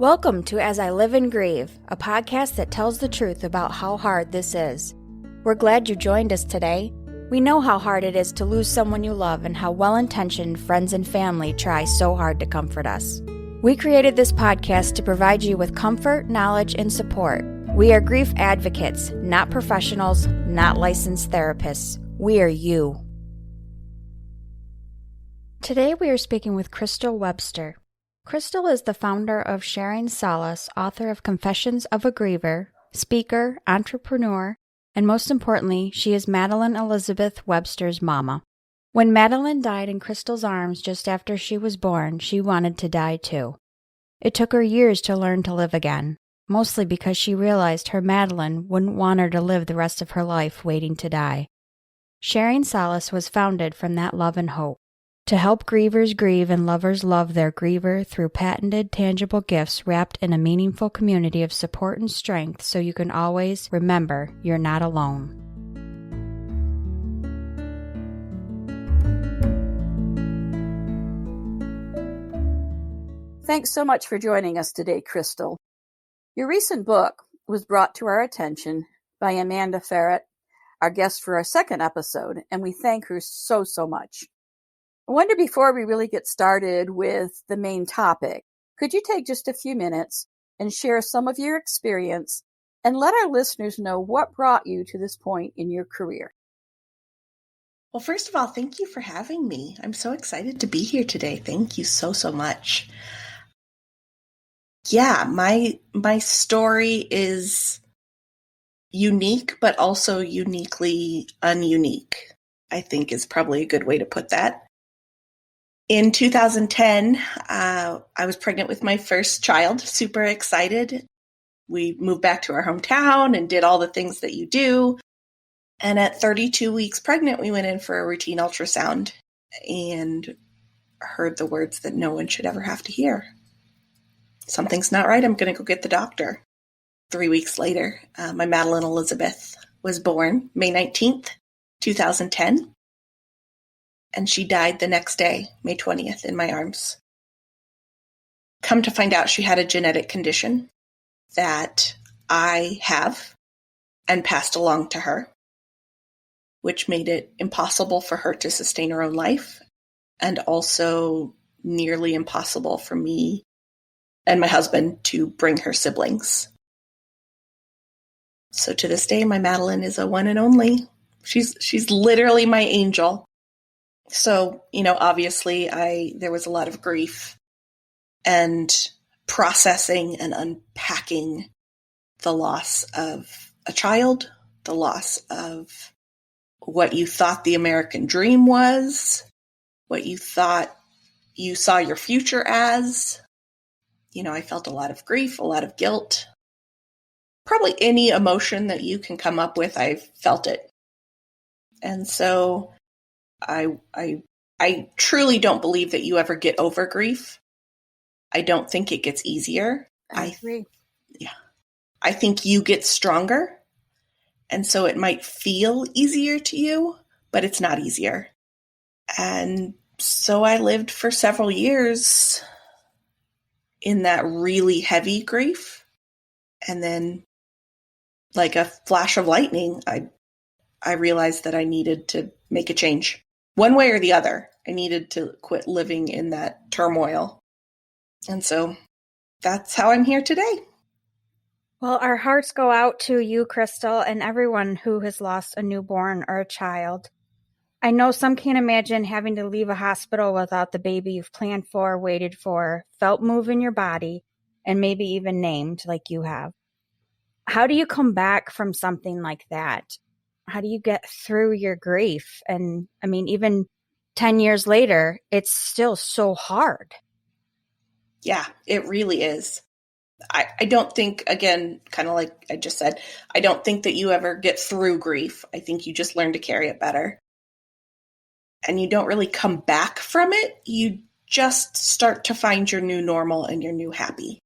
Welcome to As I Live and Grieve, a podcast that tells the truth about how hard this is. We're glad you joined us today. We know how hard it is to lose someone you love and how well-intentioned friends and family try so hard to comfort us. We created this podcast to provide you with comfort, knowledge, and support. We are grief advocates, not professionals, not licensed therapists. We are you. Today we are speaking with Crystal Webster. Crystal is the founder of Sharing Solace, author of Confessions of a Griever, speaker, entrepreneur, and most importantly, she is Madelyn Elizabeth Webster's mama. When Madelyn died in Crystal's arms just after she was born, she wanted to die too. It took her years to learn to live again, mostly because she realized her Madelyn wouldn't want her to live the rest of her life waiting to die. Sharing Solace was founded from that love and hope. To help grievers grieve and lovers love their griever through patented, tangible gifts wrapped in a meaningful community of support and strength so you can always remember you're not alone. Thanks so much for joining us today, Crystal. Your recent book was brought to our attention by Amanda Ferret, our guest for our second episode, and we thank her so much. I wonder, before we really get started with the main topic, could you take just a few minutes and share some of your experience and let our listeners know what brought you to this point in your career? Well, first of all, thank you for having me. I'm so excited to be here today. Thank you so much. Yeah, my story is unique, but also uniquely ununique, I think is probably a good way to put that. In 2010, I was pregnant with my first child, super excited. We moved back to our hometown and did all the things that you do. And at 32 weeks pregnant, we went in for a routine ultrasound and heard the words that no one should ever have to hear. Something's not right. I'm going to go get the doctor. 3 weeks later, my Madelyn Elizabeth was born May 19th, 2010. And she died the next day, May 20th, in my arms. Come to find out, she had a genetic condition that I have and passed along to her, which made it impossible for her to sustain her own life and also nearly impossible for me and my husband to bring her siblings. So to this day, my Madelyn is a one and only. She's literally my angel. So, obviously there was a lot of grief and processing and unpacking the loss of a child, the loss of what you thought the American dream was, what you thought you saw your future as. I felt a lot of grief, a lot of guilt. Probably any emotion that you can come up with, I've felt it. And so I truly don't believe that you ever get over grief. I don't think it gets easier. I agree. Yeah. I think you get stronger. And so it might feel easier to you, but it's not easier. And so I lived for several years in that really heavy grief. And then, like a flash of lightning, I realized that I needed to make a change. One way or the other, I needed to quit living in that turmoil. And so that's how I'm here today. Well, our hearts go out to you, Crystal, and everyone who has lost a newborn or a child. I know some can't imagine having to leave a hospital without the baby you've planned for, waited for, felt move in your body, and maybe even named like you have. How do you come back from something like that? How do you get through your grief? And even 10 years later, it's still so hard. Yeah, it really is. I don't think, again, kind of like I just said, I don't think that you ever get through grief. I think you just learn to carry it better. And you don't really come back from it. You just start to find your new normal and your new happy.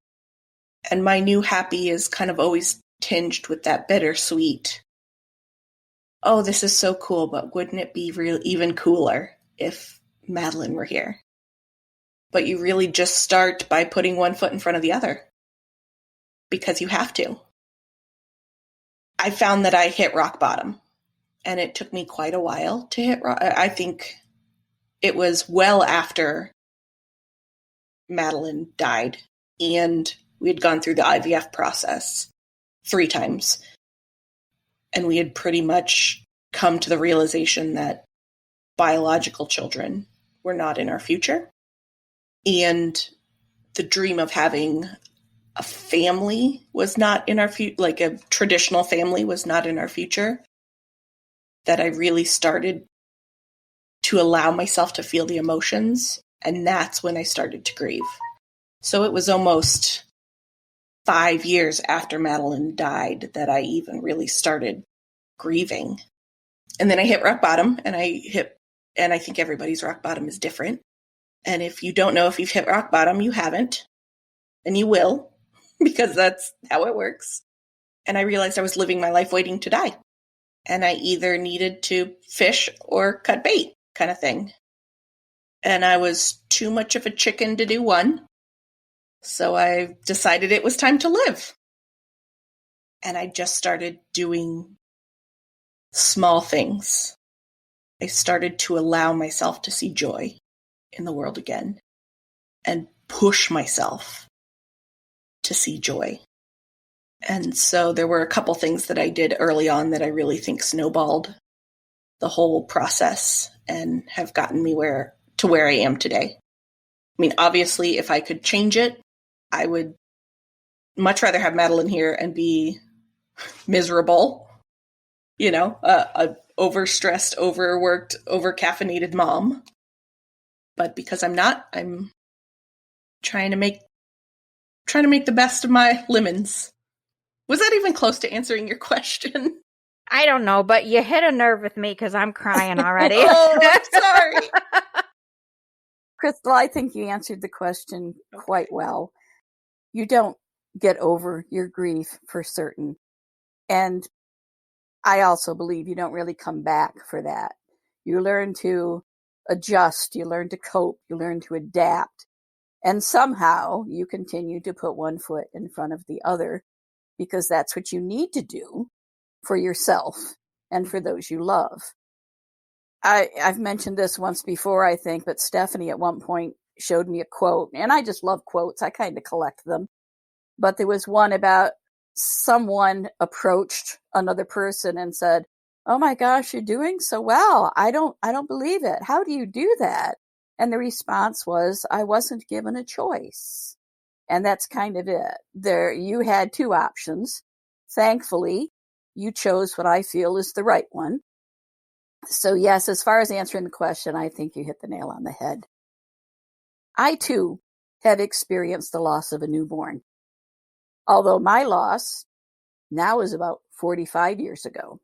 And my new happy is kind of always tinged with that bittersweet. Oh, this is so cool, but wouldn't it be even cooler if Madelyn were here? But you really just start by putting one foot in front of the other. because you have to. I found that I hit rock bottom, and it took me quite a while to hit rock. I think it was well after Madelyn died, and we had gone through the IVF process 3 times, and we had pretty much come to the realization that biological children were not in our future, and the dream of having a family was not in our future, like a traditional family was not in our future, that I really started to allow myself to feel the emotions. And that's when I started to grieve. So it was almost 5 years after Madelyn died that I even really started grieving. And then I hit rock bottom, and I think everybody's rock bottom is different. And if you don't know if you've hit rock bottom, you haven't, and you will, because that's how it works. And I realized I was living my life waiting to die. And I either needed to fish or cut bait, kind of thing. And I was too much of a chicken to do one. So I decided it was time to live. And I just started doing small things. I started to allow myself to see joy in the world again and push myself to see joy. And so there were a couple things that I did early on that I really think snowballed the whole process and have gotten me where I am today. I mean, obviously, if I could change it, I would much rather have Madelyn here and be miserable, a overstressed, overworked, overcaffeinated mom. But because I'm not, I'm trying to make the best of my lemons. Was that even close to answering your question? I don't know, but you hit a nerve with me because I'm crying already. Oh, I'm sorry. Crystal, I think you answered the question quite well. You don't get over your grief for certain. And I also believe you don't really come back for that. You learn to adjust, you learn to cope, you learn to adapt. And somehow you continue to put one foot in front of the other because that's what you need to do for yourself and for those you love. I've mentioned this once before, I think, but Stephanie at one point showed me a quote, and I just love quotes. I kind of collect them. But there was one about someone approached another person and said, "Oh my gosh, you're doing so well. I don't believe it. How do you do that?" And the response was, "I wasn't given a choice." And that's kind of it. There, you had 2 options. Thankfully, you chose what I feel is the right one. So yes, as far as answering the question, I think you hit the nail on the head. I too have experienced the loss of a newborn. Although my loss now is about 45 years ago.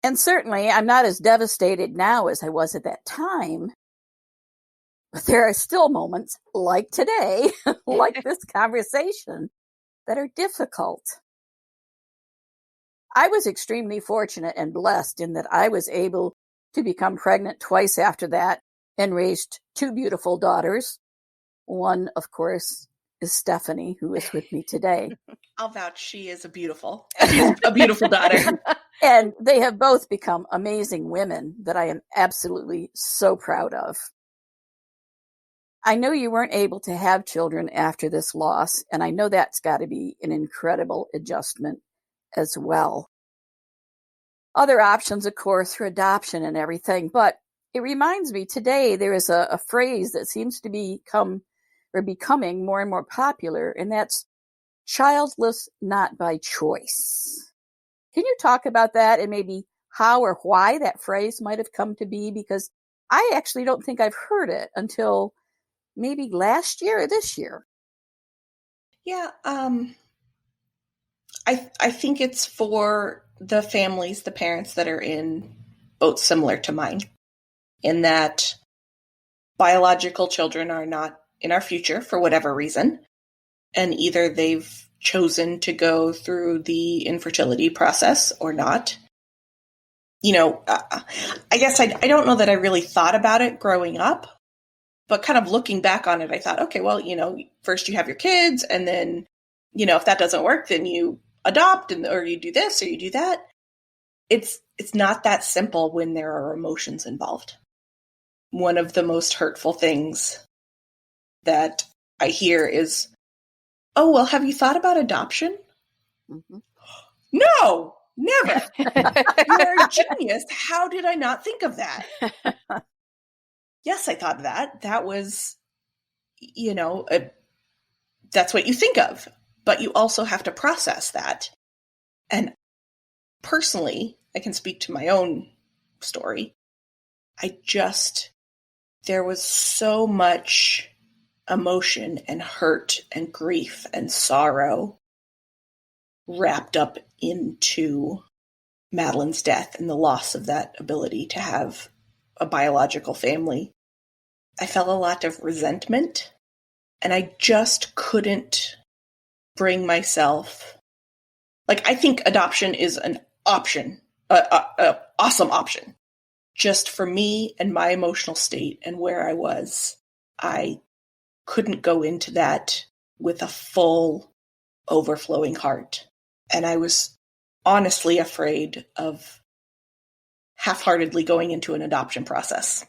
And certainly I'm not as devastated now as I was at that time. But there are still moments like today, like this conversation, that are difficult. I was extremely fortunate and blessed in that I was able to become pregnant twice after that and raised 2 beautiful daughters. One, of course, is Stephanie, who is with me today. I'll vouch she is a beautiful daughter. And they have both become amazing women that I am absolutely so proud of. I know you weren't able to have children after this loss, and I know that's got to be an incredible adjustment as well. Other options, of course, are adoption and everything, but it reminds me today there is a phrase that seems to becoming more and more popular, and that's childless, not by choice. Can you talk about that and maybe how or why that phrase might have come to be? Because I actually don't think I've heard it until maybe last year or this year. Yeah, I think it's for the families, the parents that are in boats similar to mine, in that biological children are not in our future for whatever reason, and either they've chosen to go through the infertility process or not. I guess I don't know that I really thought about it growing up, but kind of looking back on it, I thought, okay, well, first you have your kids, and then if that doesn't work, then you adopt or you do this or you do that. It's not that simple when there are emotions involved. One of the most hurtful things that I hear is, oh, well, have you thought about adoption? Mm-hmm. No, never. You're a genius. How did I not think of that? Yes, I thought of that. That was, that's what you think of. But you also have to process that. And personally, I can speak to my own story. There was so much emotion and hurt and grief and sorrow wrapped up into Madelyn's death and the loss of that ability to have a biological family. I felt a lot of resentment, and I just couldn't bring myself. I think adoption is an option, an awesome option. Just for me and my emotional state and where I was, I couldn't go into that with a full, overflowing heart. And I was honestly afraid of half-heartedly going into an adoption process.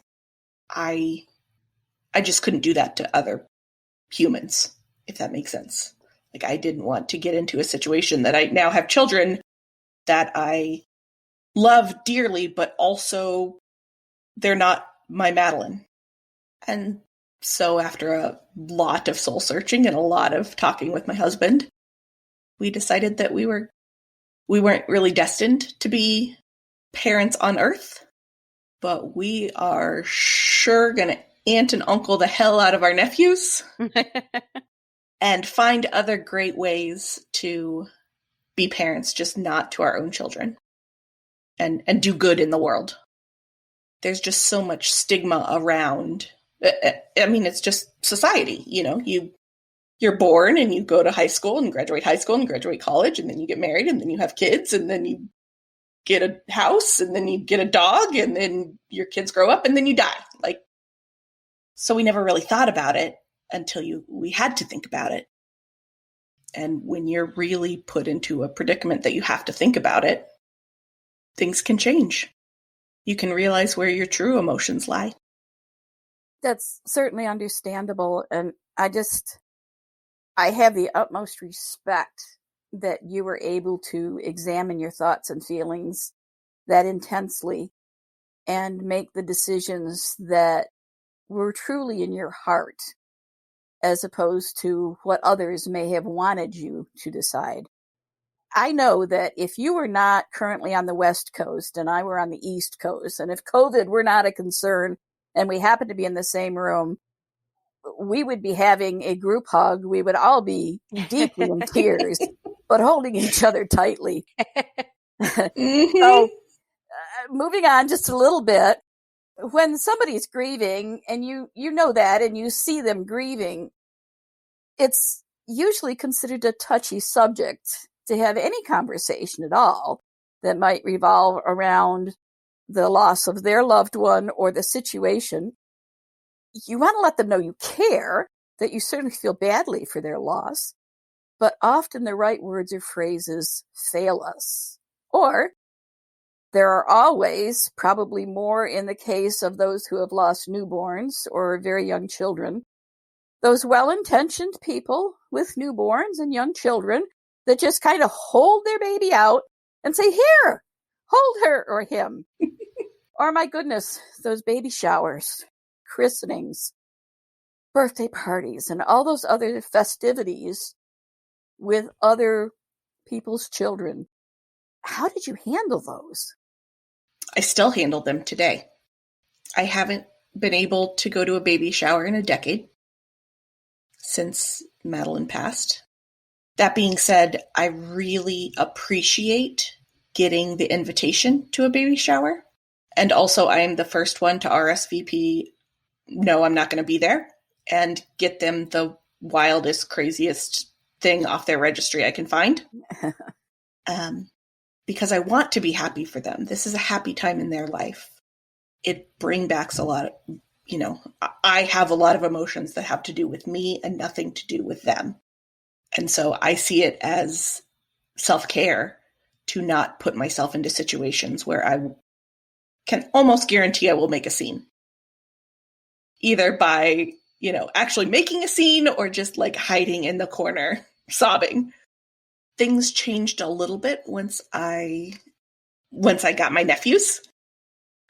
I just couldn't do that to other humans, if that makes sense. I didn't want to get into a situation that I now have children that I love dearly, but also they're not my Madelyn. And so after a lot of soul searching and a lot of talking with my husband, we decided that we weren't really destined to be parents on Earth, but we are sure going to aunt and uncle the hell out of our nephews and find other great ways to be parents, just not to our own children, and do good in the world. There's just so much stigma around. I mean, it's just society, you're born and you go to high school and graduate high school and graduate college, and then you get married, and then you have kids, and then you get a house, and then you get a dog, and then your kids grow up, and then you die. So we never really thought about it until we had to think about it. And when you're really put into a predicament that you have to think about it, things can change. You can realize where your true emotions lie. That's certainly understandable. And I have the utmost respect that you were able to examine your thoughts and feelings that intensely and make the decisions that were truly in your heart, as opposed to what others may have wanted you to decide. I know that if you were not currently on the West Coast and I were on the East Coast, and if COVID were not a concern and we happened to be in the same room, we would be having a group hug. We would all be deeply in tears, but holding each other tightly. Mm-hmm. So, moving on just a little bit, when somebody's grieving and you know that and you see them grieving, it's usually considered a touchy subject to have any conversation at all that might revolve around the loss of their loved one or the situation. You want to let them know you care, that you certainly feel badly for their loss, but often the right words or phrases fail us. Or there are always, probably more in the case of those who have lost newborns or very young children, those well-intentioned people with newborns and young children that just kind of hold their baby out and say, here, hold her or him. Or, my goodness, those baby showers, christenings, birthday parties, and all those other festivities with other people's children. How did you handle those? I still handle them today. I haven't been able to go to a baby shower in a decade since Madelyn passed. That being said, I really appreciate getting the invitation to a baby shower. And also, I am the first one to RSVP, no, I'm not going to be there, and get them the wildest, craziest thing off their registry I can find. Because I want to be happy for them. This is a happy time in their life. It brings back a lot of, I have a lot of emotions that have to do with me and nothing to do with them. And so I see it as self-care to not put myself into situations where I can almost guarantee I will make a scene. Either by, actually making a scene or just like hiding in the corner, sobbing. Things changed a little bit once I got my nephews.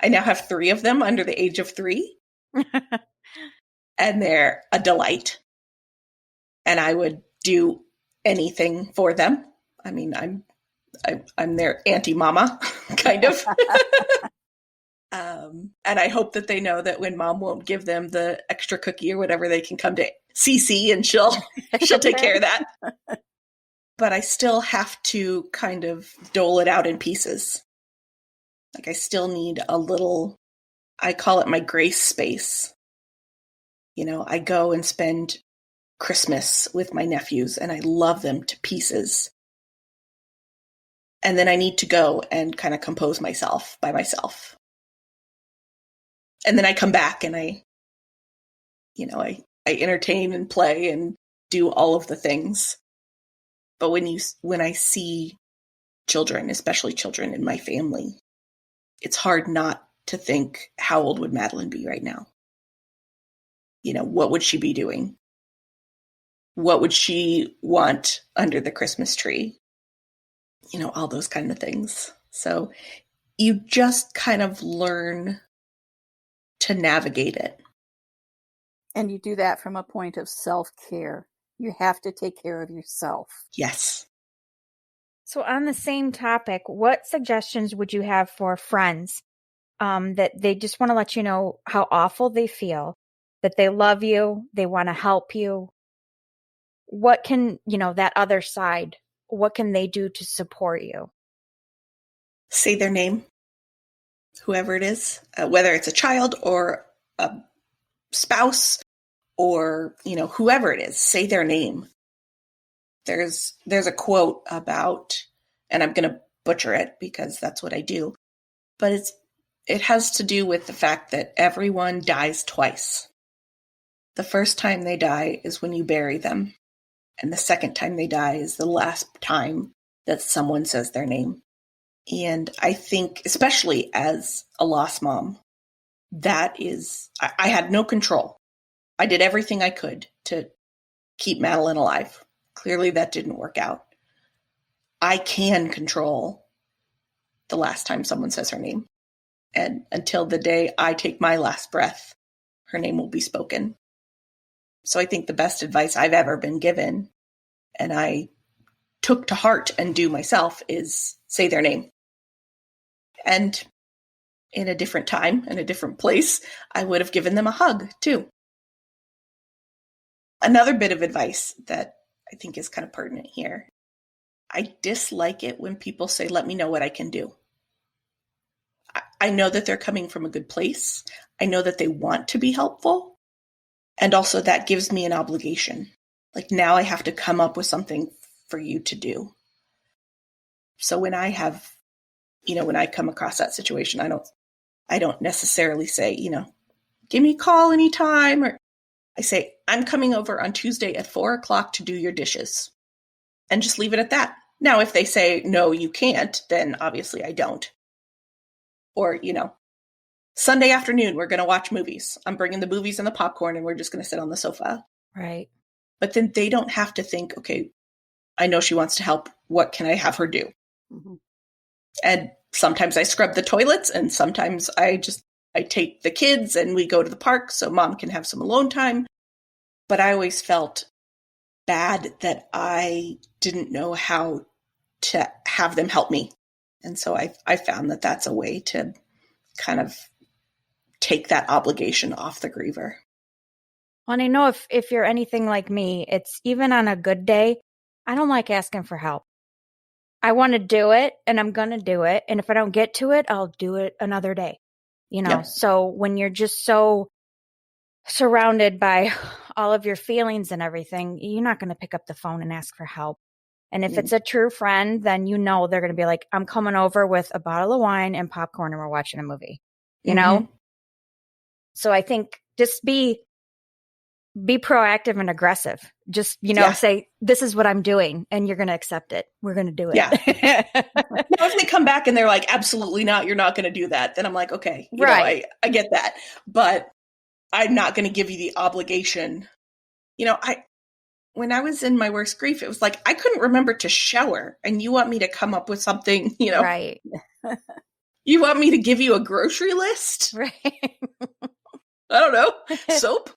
I now have 3 of them under the age of 3. And they're a delight. And I would do anything for them. I mean, I'm their auntie mama, kind of. And I hope that they know that when mom won't give them the extra cookie or whatever, they can come to CC and she'll take care of that. But I still have to kind of dole it out in pieces. Like I still need a little, I call it my grace space. I go and spend Christmas with my nephews and I love them to pieces. And then I need to go and kind of compose myself by myself. And then I come back and I entertain and play and do all of the things. But when I see children, especially children in my family, it's hard not to think, how old would Madelyn be right now? What would she be doing? What would she want under the Christmas tree? All those kind of things. So you just kind of learn to navigate it. And you do that from a point of self-care. You have to take care of yourself. Yes. So on the same topic, what suggestions would you have for friends that they just want to let you know how awful they feel, that they love you, they want to help you? What can, that other side, what can they do to support you? Say their name, whoever it is, whether it's a child or a spouse or, whoever it is, say their name. There's a quote about, and I'm going to butcher it because that's what I do, but it has to do with the fact that everyone dies twice. The first time they die is when you bury them. And the second time they die is the last time that someone says their name. And I think, especially as a lost mom, that is, I had no control. I did everything I could to keep Madelyn alive. Clearly that didn't work out. I can control the last time someone says her name. And until the day I take my last breath, her name will be spoken. So I think the best advice I've ever been given, and I took to heart and do myself, is say their name. And in a different time, in a different place, I would have given them a hug too. Another bit of advice that I think is kind of pertinent here. I dislike it when people say, let me know what I can do. I know that they're coming from a good place. I know that they want to be helpful. And also that gives me an obligation. Like now I have to come up with something for you to do. So when I have, when I come across that situation, I don't necessarily say, give me a call anytime. Or I say, I'm coming over on Tuesday at 4:00 to do your dishes. And just leave it at that. Now, if they say, no, you can't, then obviously I don't. Or, Sunday afternoon, we're going to watch movies. I'm bringing the movies and the popcorn and we're just going to sit on the sofa. Right. But then they don't have to think, okay, I know she wants to help. What can I have her do? Mm-hmm. And sometimes I scrub the toilets and sometimes I take the kids and we go to the park so mom can have some alone time. But I always felt bad that I didn't know how to have them help me. And so I found that that's a way to kind of take that obligation off the griever. Well, and I know if you're anything like me, it's even on a good day, I don't like asking for help. I want to do it and I'm going to do it. And if I don't get to it, I'll do it another day. Yep. So when you're just so surrounded by all of your feelings and everything, you're not going to pick up the phone and ask for help. And if it's a true friend, then they're going to be like, I'm coming over with a bottle of wine and popcorn and we're watching a movie, you know? So I think just be be proactive and aggressive. Just, say, this is what I'm doing, and you're going to accept it. We're going to do it. Yeah. Now, if they come back and they're like, absolutely not, you're not going to do that, then I'm like, okay, right. I get that. But I'm not going to give you the obligation. When I was in my worst grief, it was like, I couldn't remember to shower, and you want me to come up with something, Right. You want me to give you a grocery list? Right. I don't know. Soap?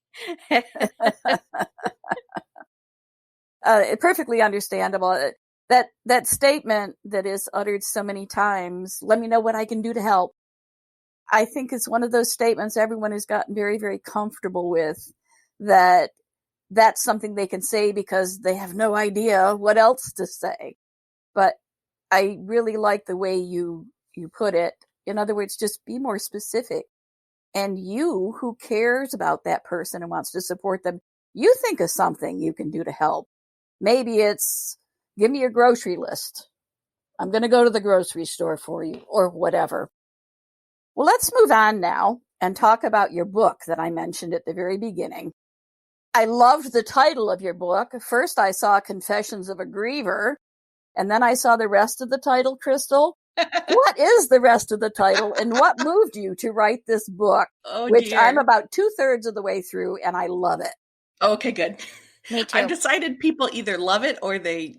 Perfectly understandable. That statement that is uttered so many times, let me know what I can do to help. I think it's one of those statements everyone has gotten very, very comfortable with, that's something they can say because they have no idea what else to say. But I really like the way you put it. In other words, just be more specific. And you, who cares about that person and wants to support them, you think of something you can do to help. Maybe it's, give me a grocery list. I'm going to go to the grocery store for you, or whatever. Well, let's move on now and talk about your book that I mentioned at the very beginning. I loved the title of your book. First, I saw Confessions of a Griever, and then I saw the rest of the title, Crystal. What is the rest of the title, and what moved you to write this book, which dear. I'm about 2/3 of the way through, and I love it. Okay, good. Me too. I've decided people either love it or they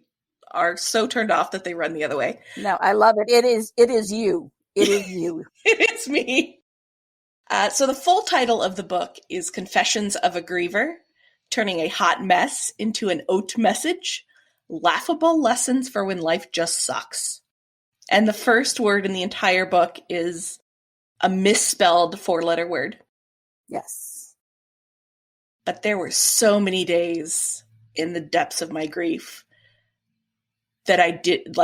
are so turned off that they run the other way. No, I love it. It is you. It is you. It's me. So the full title of the book is Confessions of a Griever, Turning a Hot Mess into an Haute Message, Laughable Lessons for When Life Just Sucks. And the first word in the entire book is a misspelled 4-letter word. Yes. But there were so many days in the depths of my grief that I did,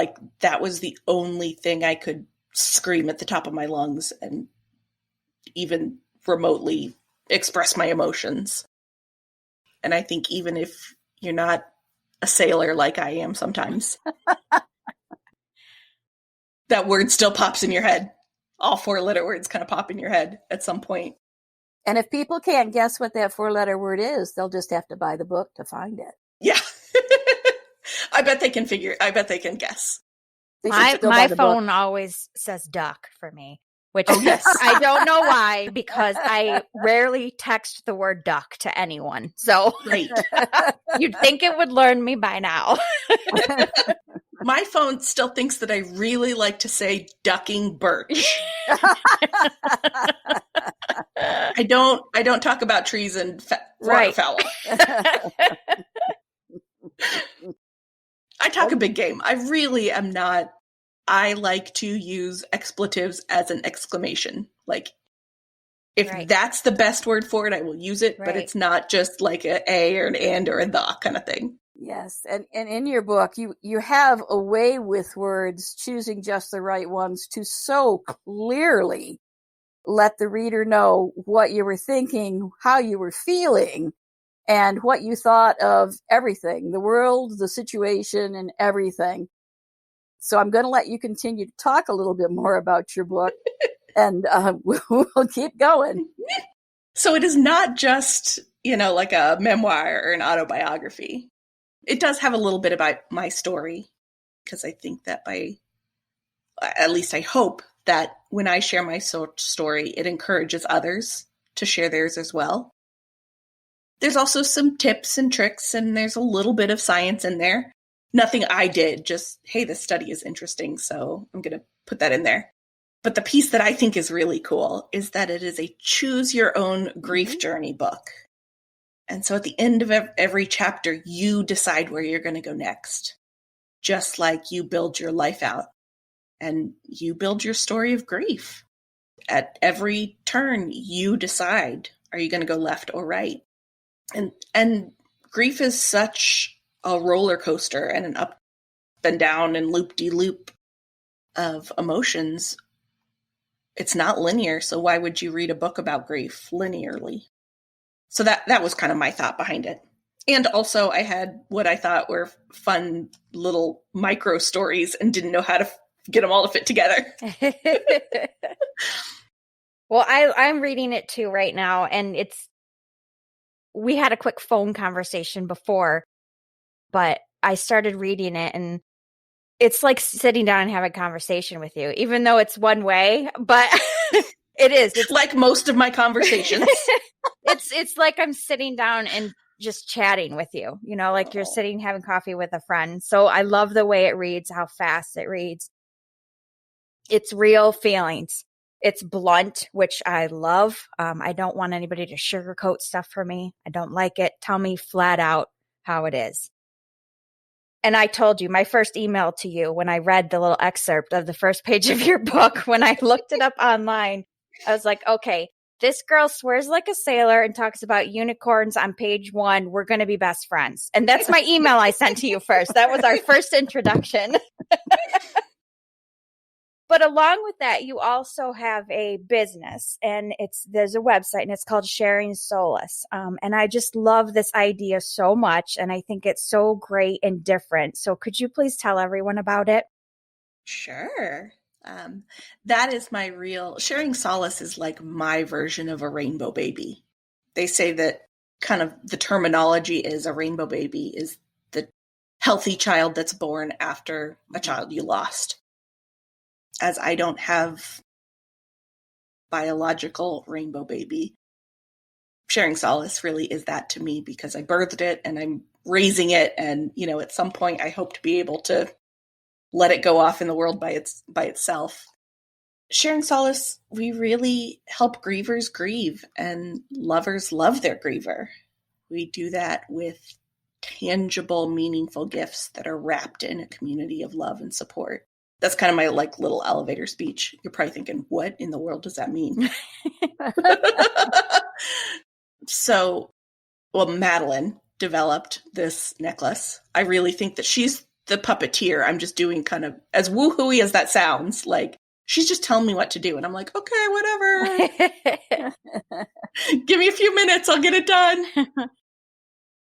that was the only thing I could scream at the top of my lungs and even remotely express my emotions. And I think even if you're not a sailor like I am sometimes, that word still pops in your head. All 4-letter words kind of pop in your head at some point. And if people can't guess what that 4-letter word is, they'll just have to buy the book to find it. Yeah. I bet they can guess. My phone always says duck for me, which yes. I don't know why, because I rarely text the word duck to anyone. So right. You'd think it would learn me by now. My phone still thinks that I really like to say ducking birch. I don't talk about trees and waterfowl. I talk a big game. I really am not. I like to use expletives as an exclamation. Like, if that's the best word for it, I will use it, but it's not just like a or an and or a the kind of thing. Yes, and in your book, you have a way with words, choosing just the right ones to so clearly let the reader know what you were thinking, how you were feeling, and what you thought of everything, the world, the situation, and everything. So I'm going to let you continue to talk a little bit more about your book, and we'll keep going. So it is not just, like a memoir or an autobiography. It does have a little bit about my story, because I think that at least I hope that when I share my story, it encourages others to share theirs as well. There's also some tips and tricks, and there's a little bit of science in there. Nothing I did, just, hey, this study is interesting, so I'm going to put that in there. But the piece that I think is really cool is that it is a choose your own grief journey book. And so at the end of every chapter, you decide where you're going to go next, just like you build your life out and you build your story of grief. At every turn, you decide, are you going to go left or right? And grief is such a roller coaster and an up and down and loop-de-loop of emotions. It's not linear, so why would you read a book about grief linearly? So that was kind of my thought behind it. And also I had what I thought were fun little micro stories and didn't know how to get them all to fit together. Well, I'm reading it too right now, and it's we had a quick phone conversation before, but I started reading it, and it's like sitting down and having a conversation with you, even though it's one way, but it is. It's like most of my conversations. It's like I'm sitting down and just chatting with you, like you're sitting having coffee with a friend. So I love the way it reads, how fast it reads. It's real feelings. It's blunt, which I love. I don't want anybody to sugarcoat stuff for me. I don't like it. Tell me flat out how it is. And I told you my first email to you when I read the little excerpt of the first page of your book, when I looked it up online, I was like, okay, this girl swears like a sailor and talks about unicorns on page 1. We're going to be best friends. And that's my email I sent to you first. That was our first introduction. But along with that, you also have a business, and there's a website, and it's called Sharing Solace. And I just love this idea so much, and I think it's so great and different. So could you please tell everyone about it? Sure. That is Sharing Solace is like my version of a rainbow baby. They say that kind of the terminology is a rainbow baby is the healthy child that's born after a child you lost. As I don't have biological rainbow baby, Sharing Solace really is that to me, because I birthed it and I'm raising it. And, at some point I hope to be able to let it go off in the world by itself. Sharing Solace, we really help grievers grieve and lovers love their griever. We do that with tangible, meaningful gifts that are wrapped in a community of love and support. That's kind of my little elevator speech. You're probably thinking, what in the world does that mean? So, Madelyn developed this necklace. I really think that she's the puppeteer. I'm just doing kind of, as woohooey as that sounds, she's just telling me what to do. And I'm like, okay, whatever. Give me a few minutes. I'll get it done.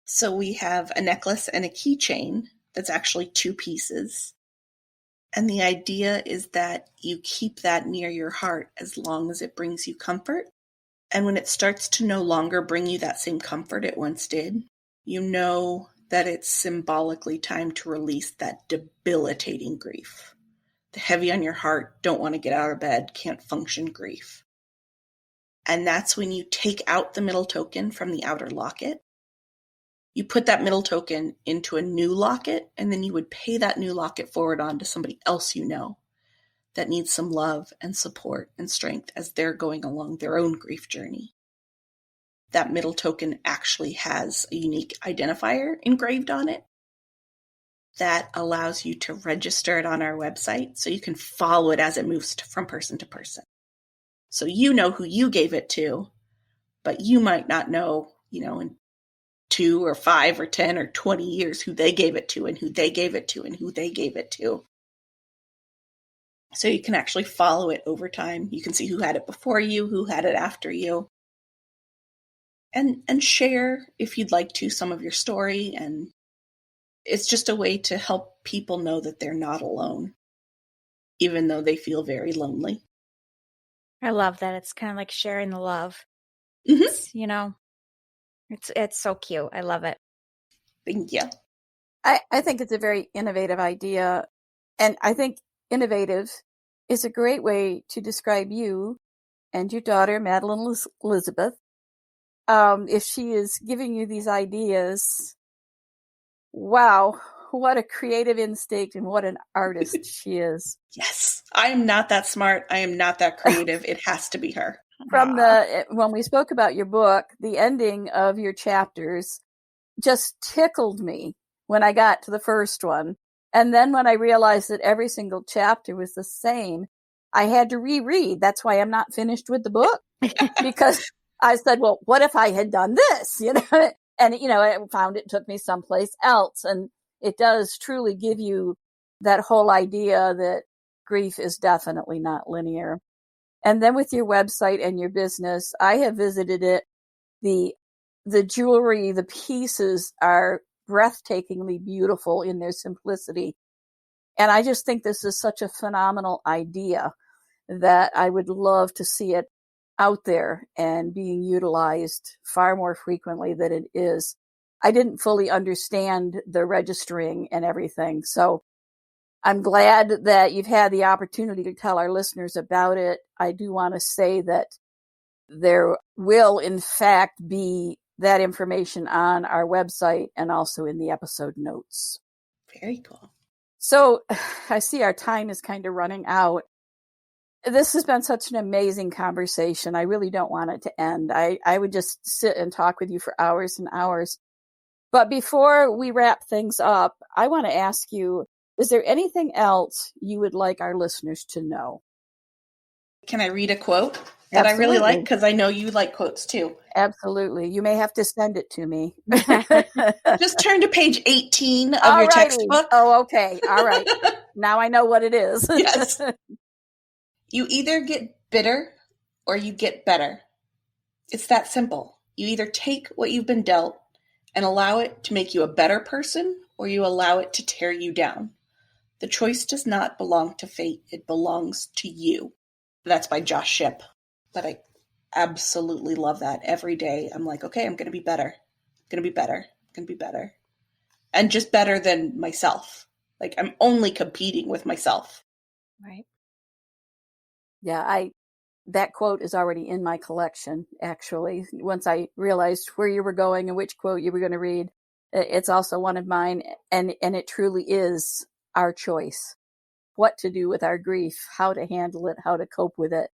So we have a necklace and a keychain that's actually 2 pieces. And the idea is that you keep that near your heart as long as it brings you comfort. And when it starts to no longer bring you that same comfort it once did, you know that it's symbolically time to release that debilitating grief. The heavy on your heart, don't want to get out of bed, can't function grief. And that's when you take out the middle token from the outer locket. You put that middle token into a new locket, and then you would pay that new locket forward on to somebody else that needs some love and support and strength as they're going along their own grief journey. That middle token actually has a unique identifier engraved on it that allows you to register it on our website so you can follow it as it moves from person to person. So you know who you gave it to, but you might not know, in 2 or 5 or 10 or 20 years who they gave it to and who they gave it to and who they gave it to. So you can actually follow it over time. You can see who had it before you, who had it after you. And share, if you'd like to, some of your story. And it's just a way to help people know that they're not alone, even though they feel very lonely. I love that. It's kind of like sharing the love. Mm-hmm. It's so cute. I love it. Thank you. I think it's a very innovative idea. And I think innovative is a great way to describe you and your daughter, Madelyn Elizabeth. If she is giving you these ideas, wow, what a creative instinct and what an artist she is. Yes, I am not that smart. I am not that creative. It has to be her. When we spoke about your book, the ending of your chapters just tickled me when I got to the first one. And then when I realized that every single chapter was the same, I had to reread. That's why I'm not finished with the book, because I said, well, what if I had done this? And, I found it took me someplace else. And it does truly give you that whole idea that grief is definitely not linear. And then with your website and your business, I have visited it. The jewelry, the pieces are breathtakingly beautiful in their simplicity. And I just think this is such a phenomenal idea that I would love to see it out there and being utilized far more frequently than it is. I didn't fully understand the registering and everything. So I'm glad that you've had the opportunity to tell our listeners about it. I do want to say that there will, in fact, be that information on our website and also in the episode notes. Very cool. So I see our time is kind of running out. This has been such an amazing conversation. I really don't want it to end. I would just sit and talk with you for hours and hours. But before we wrap things up, I want to ask you, is there anything else you would like our listeners to know? Can I read a quote that I really like? Because I know you like quotes too. Absolutely. You may have to send it to me. Just turn to page 18 of your textbook. Oh, okay. All right. Now I know what it is. Yes. You either get bitter or you get better. It's that simple. You either take what you've been dealt and allow it to make you a better person, or you allow it to tear you down. The choice does not belong to fate. It belongs to you. That's by Josh Shipp. But I absolutely love that. Every day I'm like, okay, I'm going to be better. I'm going to be better. I'm going to be better. And just better than myself. Like, I'm only competing with myself. Right. Yeah, that quote is already in my collection, actually. Once I realized where you were going and which quote you were going to read, it's also one of mine. And it truly is our choice. What to do with our grief, how to handle it, how to cope with it.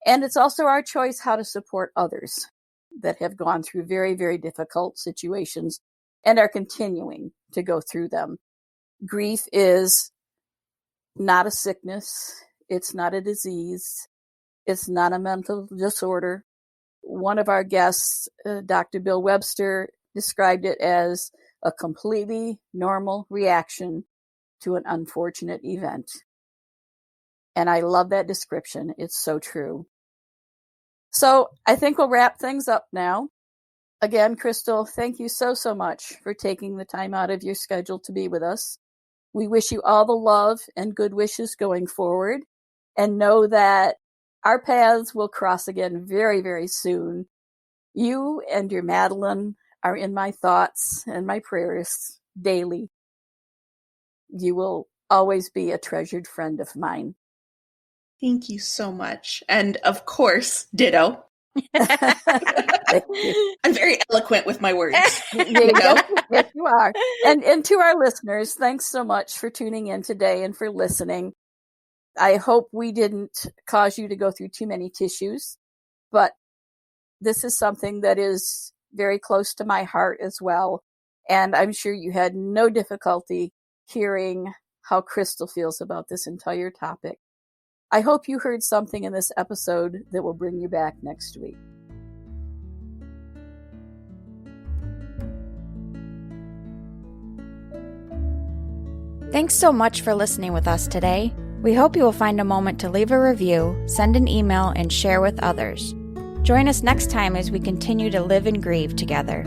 And it's also our choice how to support others that have gone through very, very difficult situations and are continuing to go through them. Grief is not a sickness. It's not a disease. It's not a mental disorder. One of our guests, Dr. Bill Webster, described it as a completely normal reaction to an unfortunate event. And I love that description. It's so true. So I think we'll wrap things up now. Again, Crystal, thank you so, so much for taking the time out of your schedule to be with us. We wish you all the love and good wishes going forward, and know that our paths will cross again very, very soon. You and your Madelyn are in my thoughts and my prayers daily. You will always be a treasured friend of mine. Thank you so much. And of course, ditto. I'm very eloquent with my words. Yes, you are. And to our listeners, thanks so much for tuning in today and for listening. I hope we didn't cause you to go through too many tissues, but this is something that is very close to my heart as well. And I'm sure you had no difficulty hearing how Crystal feels about this entire topic. I hope you heard something in this episode that will bring you back next week. Thanks so much for listening with us today. We hope you will find a moment to leave a review, send an email, and share with others. Join us next time as we continue to live and grieve together.